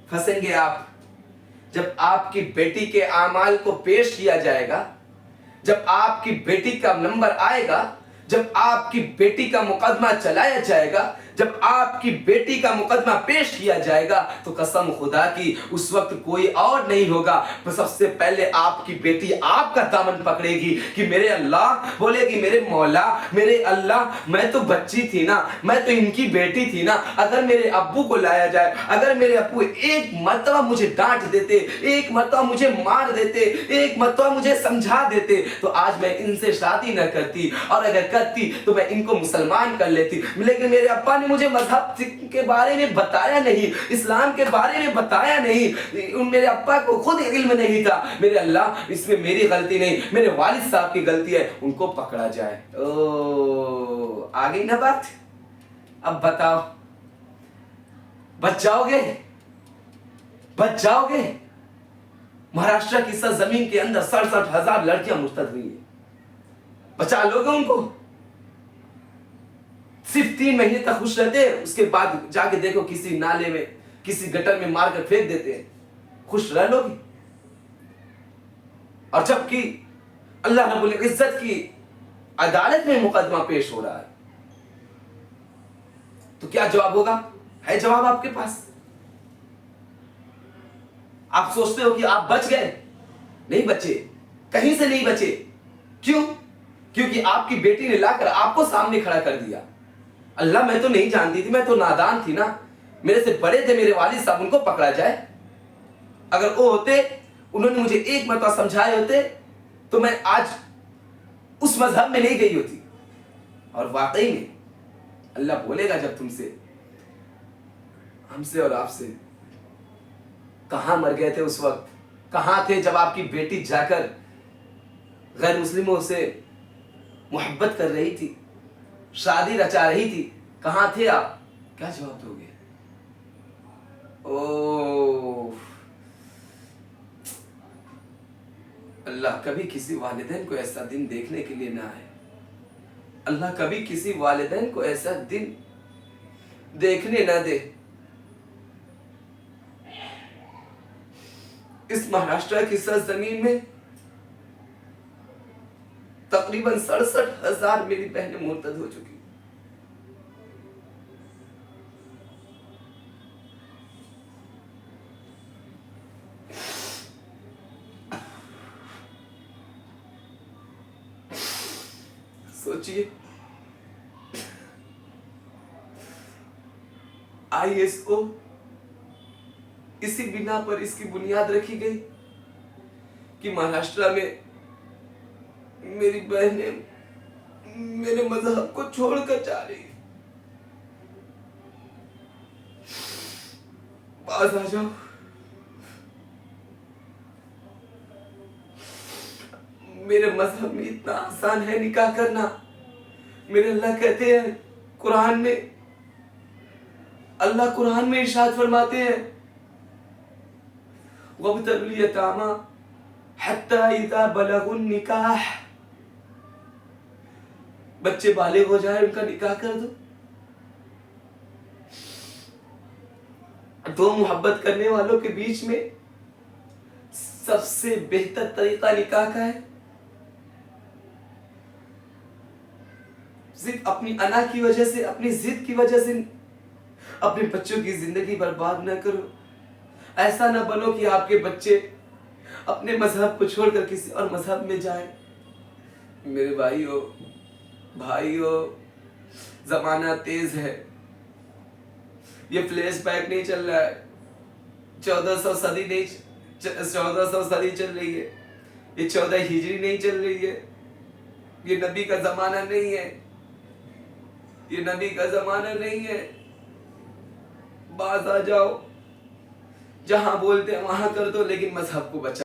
پھنسیں گے آپ جب آپ کی بیٹی کے اعمال کو پیش کیا جائے گا، جب آپ کی بیٹی کا نمبر آئے گا، جب آپ کی بیٹی کا مقدمہ چلایا جائے گا، جب آپ کی بیٹی کا مقدمہ پیش کیا جائے گا، تو قسم خدا کی اس وقت کوئی اور نہیں ہوگا، سب سے پہلے آپ کی بیٹی آپ کا دامن پکڑے گی کہ میرے اللہ، بولے گی میرے مولا، میرے اللہ، میں تو بچی تھی نا، میں تو ان کی بیٹی تھی نا، اگر میرے ابو کو لایا جائے، اگر میرے ابو ایک مرتبہ مجھے ڈانٹ دیتے، ایک مرتبہ مجھے مار دیتے، ایک مرتبہ مجھے سمجھا دیتے، تو آج میں ان سے شادی نہ کرتی، اور اگر کرتی تو میں ان کو مسلمان کر لیتی، لیکن میرے ابا نے مجھے مذہب کے بارے میں بتایا نہیں، اسلام کے بارے میں بتایا نہیں، میرے ابا کو خود علم نہیں تھا، میرے اللہ اس میں میری غلطی نہیں، میرے والد صاحب کی غلطی ہے، ان کو پکڑا جائے۔ آگئی نا بات؟ اب بتاؤ، بچ جاؤ گے؟ بچ جاؤ گے؟ مہاراشٹر کی سرزمین کے اندر 67,000 لڑکیاں مرتد ہوئی ہیں، بچا لو گے ان کو؟ صرف 3 مہینے تک خوش رہتے ہیں، اس کے بعد جا کے دیکھو کسی نالے میں، کسی گٹر میں مار کر پھینک دیتے ہیں، خوش رہ لو گے؟ اور جبکہ اللہ رب العزت کی عدالت میں مقدمہ پیش ہو رہا ہے، تو کیا جواب ہوگا؟ ہے جواب آپ کے پاس؟ آپ سوچتے ہو کہ آپ بچ گئے؟ نہیں بچے، کہیں سے نہیں بچے۔ کیوں؟ کیونکہ آپ کی بیٹی نے لا کر آپ کو سامنے کھڑا کر دیا۔ اللہ میں تو نہیں جانتی تھی، میں تو نادان تھی نا، میرے سے بڑے تھے میرے والد صاحب، ان کو پکڑا جائے۔ اگر وہ ہوتے، انہوں نے مجھے ایک مرتبہ سمجھائے ہوتے، تو میں آج اس مذہب میں نہیں گئی ہوتی۔ اور واقعی میں اللہ بولے گا جب تم سے، ہم سے اور آپ سے، کہاں مر گئے تھے اس وقت؟ کہاں تھے جب آپ کی بیٹی جا کر غیر مسلموں سے محبت کر رہی تھی، شادی رچا رہی تھی؟ کہاں تھے آپ؟ کیا جواب دو گے؟ اللہ کبھی کسی والدین کو ایسا دن دیکھنے کے لیے نہ آئے، اللہ کبھی کسی والدین کو ایسا دن دیکھنے نہ دے۔ اس مہاراشٹر کی سرزمین میں تقریباً 67,000 میری بہنیں مرتد ہو چکی۔ سوچئے، ISO اسی بنا پر اس کی بنیاد رکھی گئی کہ مہاراشٹر میں میری بہنیں میرے مذہب کو چھوڑ کر جا رہی ہیں۔ باز آ جاؤ، میرے مذہب میں اتنا آسان ہے نکاح کرنا۔ میرے اللہ کہتے ہیں قرآن میں، اللہ قرآن میں ارشاد فرماتے ہیں وَابْتَلُوا الْيَتَامَىٰ حَتَّىٰ إِذَا بَلَغُوا النِّكَاحَ، بچے بالغ ہو جائے ان کا نکاح کر دو۔ دو محبت کرنے والوں کے بیچ میں سب سے بہتر طریقہ نکاح کا ہے۔ صرف اپنی انا کی وجہ سے، اپنی ضد کی وجہ سے اپنے بچوں کی زندگی برباد نہ کرو۔ ایسا نہ بنو کہ آپ کے بچے اپنے مذہب کو چھوڑ کر کسی اور مذہب میں جائیں۔ میرے بھائیو، زمانہ تیز ہے، یہ فلیش بیک نہیں چل رہا ہے، 1400 صدی چل رہی ہے، یہ 14 ہجری نہیں چل رہی ہے، یہ نبی کا زمانہ نہیں ہے، یہ نبی کا زمانہ نہیں ہے۔ باز آ جاؤ، جہاں بولتے ہیں وہاں کر دو، لیکن مذہب کو بچا